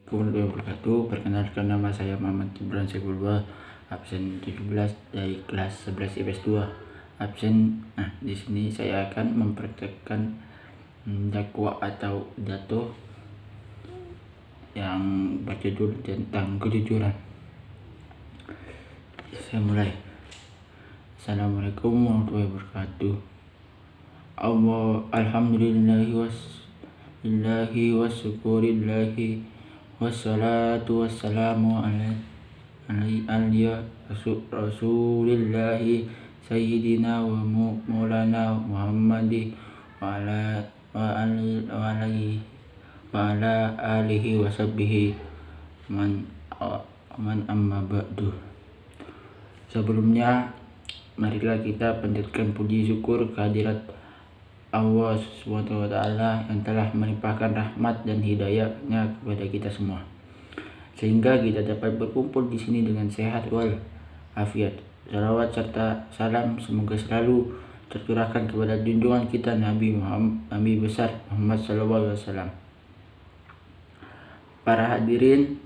Warahmatullahi wabarakatuh. Perkenalkan, nama saya Muhammad Ibran Segulwa, absen 17 dari kelas 11 IPS 2. Di sini saya akan mempraktekkan dakwah atau pidato yang berjudul tentang kejujuran. Saya mulai. Assalamualaikum warahmatullahi wabarakatuh. Alhamdulillahi wasyukurillahi wassalatu wassalamu ala rasulillahi sayyidina wa maulana Muhammadi wa ala alihi wa sahbihi man amma ba'du. Sebelumnya, marilah kita panjatkan puji syukur kehadirat Allah SWT yang telah melimpahkan rahmat dan hidayahnya kepada kita semua, sehingga kita dapat berkumpul di sini dengan sehat wal afiat. Salawat serta salam semoga selalu tercurahkan kepada junjungan kita Nabi besar Muhammad SAW. Para hadirin,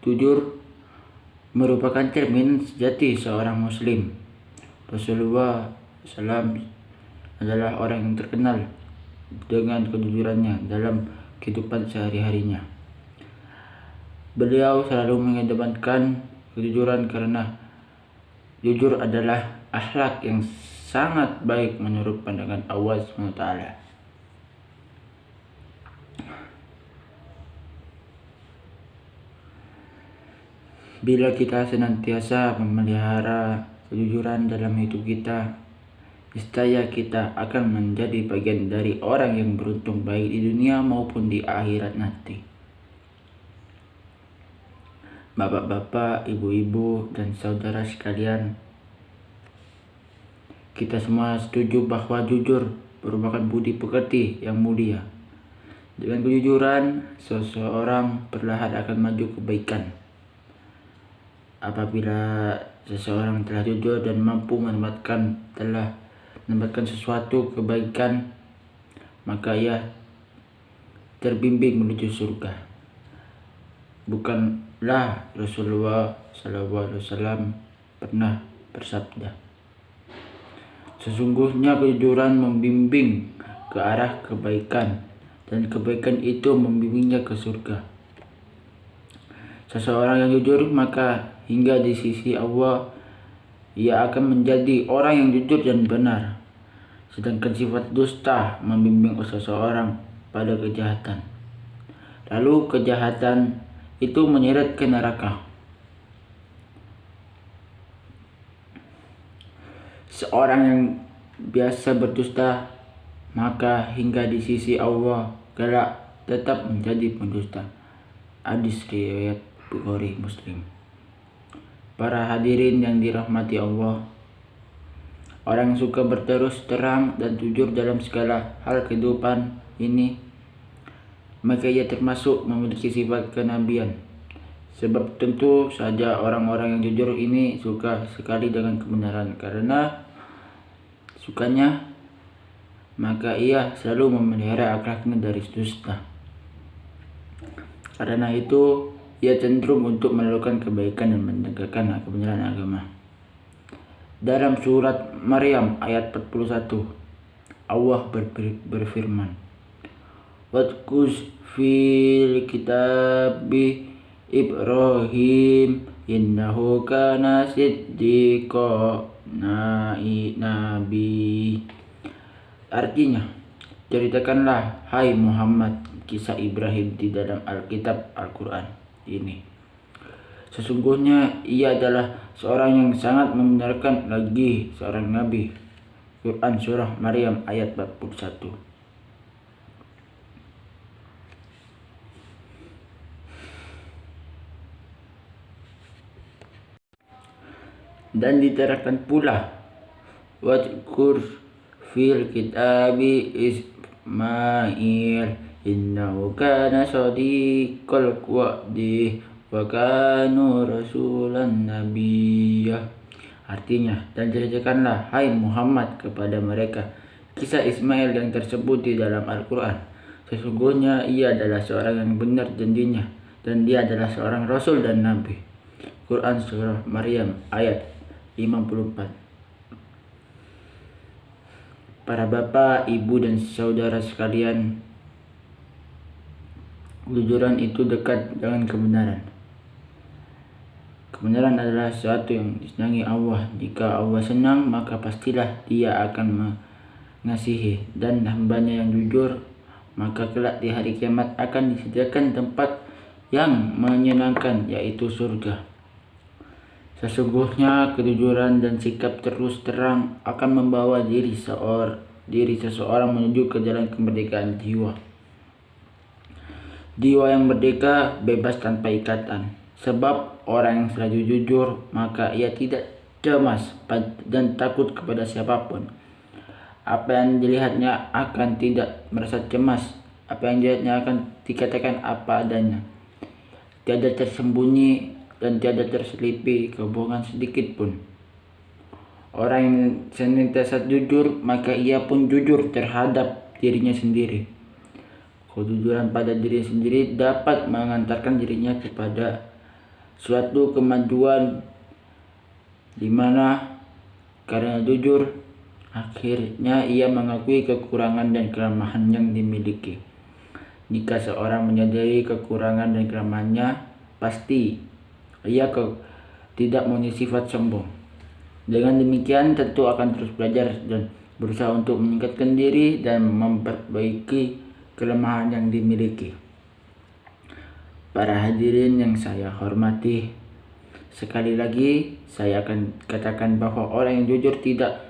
jujur merupakan cermin sejati seorang muslim. Rasulullah SAW adalah orang yang terkenal dengan kejujurannya dalam kehidupan sehari-harinya. Beliau selalu mengedepankan kejujuran karena jujur adalah akhlak yang sangat baik menurut pandangan Allah SWT. Bila kita senantiasa memelihara kejujuran dalam hidup kita, niscaya kita akan menjadi bagian dari orang yang beruntung baik di dunia maupun di akhirat nanti. Bapak-bapak, ibu-ibu, dan saudara sekalian, kita semua setuju bahwa jujur merupakan budi pekerti yang mulia. Dengan kejujuran, seseorang perlahan akan maju kebaikan. Apabila seseorang telah jujur dan mampu menempatkan sesuatu kebaikan, maka ia terbimbing menuju surga. Bukanlah Rasulullah SAW pernah bersabda, sesungguhnya kejujuran membimbing ke arah kebaikan, dan kebaikan itu membimbingnya ke surga. Seseorang yang jujur, maka hingga di sisi Allah ia akan menjadi orang yang jujur dan benar. Sedangkan sifat dusta membimbing seseorang pada kejahatan, lalu kejahatan itu menyeret ke neraka. Seorang yang biasa berdusta, maka hingga di sisi Allah kelak tetap menjadi pendusta. Hadis riwayat Bukhari Muslim. Para hadirin yang dirahmati Allah, orang yang suka berterus terang dan jujur dalam segala hal kehidupan ini, maka ia termasuk memiliki sifat kenabian. Sebab tentu saja orang-orang yang jujur ini suka sekali dengan kebenaran. Karena sukanya, maka ia selalu memelihara akhlaknya dari dusta. Karena itu, ia cenderung untuk melakukan kebaikan dan menegakkan kebenaran agama. Dalam surat Maryam ayat 41, Allah berfirman, "Wadkus fil kitabi Ibrahim innahu kana siddiqan nabi." Artinya, ceritakanlah hai Muhammad kisah Ibrahim di dalam Alkitab Al-Quran ini. Sesungguhnya ia adalah seorang yang sangat membenarkan, lagi seorang nabi. Quran surah Maryam ayat 41. Dan diterangkan pula, wadkur fil kitabi Ismail innahu kana shadiqal wa'di wa kanu rasulan nabiyyah. Artinya, dan ceritakanlah hai Muhammad kepada mereka kisah Ismail yang tersebut di dalam Al-Quran. Sesungguhnya ia adalah seorang yang benar janjinya, dan dia adalah seorang rasul dan nabi. Quran surah Maryam ayat 54. Para bapak, ibu dan saudara sekalian, kejujuran itu dekat dengan kebenaran. Kebenaran adalah sesuatu yang disenangi Allah. Jika Allah senang, maka pastilah Dia akan mengasihi dan hambanya yang jujur. Maka kelak di hari kiamat akan disediakan tempat yang menyenangkan, yaitu surga. Sesungguhnya kejujuran dan sikap terus terang akan membawa diri seseorang menuju ke jalan kemerdekaan jiwa. Jiwa yang merdeka bebas tanpa ikatan. Sebab orang yang selalu jujur, maka ia tidak cemas dan takut kepada siapapun. Apa yang dilihatnya akan tidak merasa cemas. Apa yang dilihatnya akan dikatakan apa adanya. Tiada tersembunyi dan tiada terselipi kebohongan sedikit pun. Orang yang senantiasa jujur, maka ia pun jujur terhadap dirinya sendiri. Kejujuran pada diri sendiri dapat mengantarkan dirinya kepada suatu kemajuan, di mana karena jujur akhirnya ia mengakui kekurangan dan kelemahan yang dimiliki. Jika seorang menyadari kekurangan dan kelemahannya, pasti ia tidak mempunyai sifat sombong. Dengan demikian tentu akan terus belajar dan berusaha untuk meningkatkan diri dan memperbaiki kelemahan yang dimiliki. Para hadirin yang saya hormati, sekali lagi saya akan katakan bahwa orang yang jujur tidak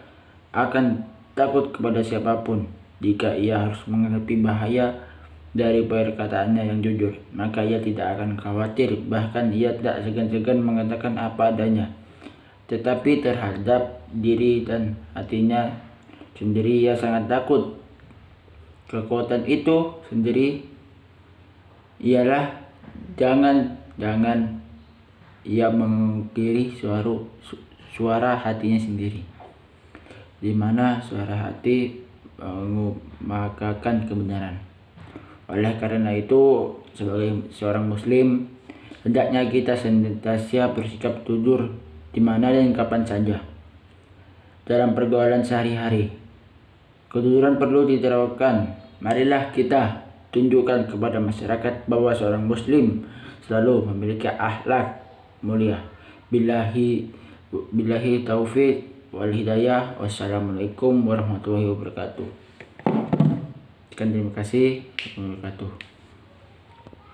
akan takut kepada siapapun. Jika ia harus menghadapi bahaya dari perkataannya yang jujur, maka ia tidak akan khawatir, bahkan ia tidak segan-segan mengatakan apa adanya. Tetapi terhadap diri dan hatinya sendiri ia sangat takut. Kekuatan itu sendiri ialah jangan ia mengkiri suara hatinya sendiri, di mana suara hati mengumandangkan kebenaran. Oleh karena itu, sebagai seorang muslim, hendaknya kita senantiasa bersikap jujur di mana dan kapan saja dalam pergaulan sehari-hari. Kejujuran perlu diterapkan. Marilah kita tunjukkan kepada masyarakat bahwa seorang muslim selalu memiliki akhlak mulia. Billahi taufiq wal hidayah. Wassalamualaikum warahmatullahi wabarakatuh. Terima kasih. Wabarakatuh.